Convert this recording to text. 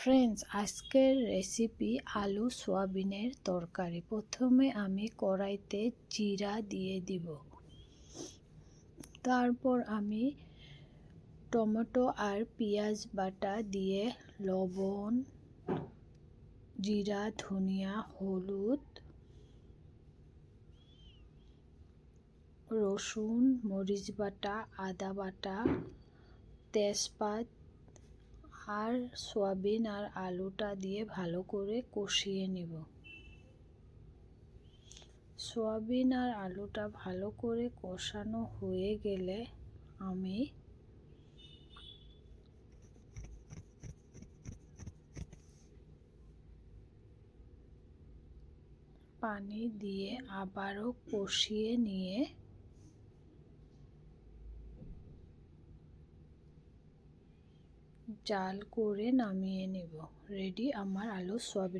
Friends, আজকের recipe আলু সোয়াবিনের তরকারি। প্রথমে আমি কড়াইতে জিরা দিয়ে দিব, তারপর আমি টমেটো আর পেঁয়াজ বাটা দিয়ে লবণ, জিরা, ধনিয়া, হলুদ, রসুন, মরিচ বাটা, আদা বাটা, তেজপাত আর সয়াবিন আর আলুটা দিয়ে ভালো করে কষিয়ে নেব। সয়াবিন আর আলুটা ভালো করে কষানো হয়ে গেলে আমি পানি দিয়ে আবারও কষিয়ে নিয়ে জাল করে নামিয়ে নেব। রেডি আমার আলু সোয়াবিন।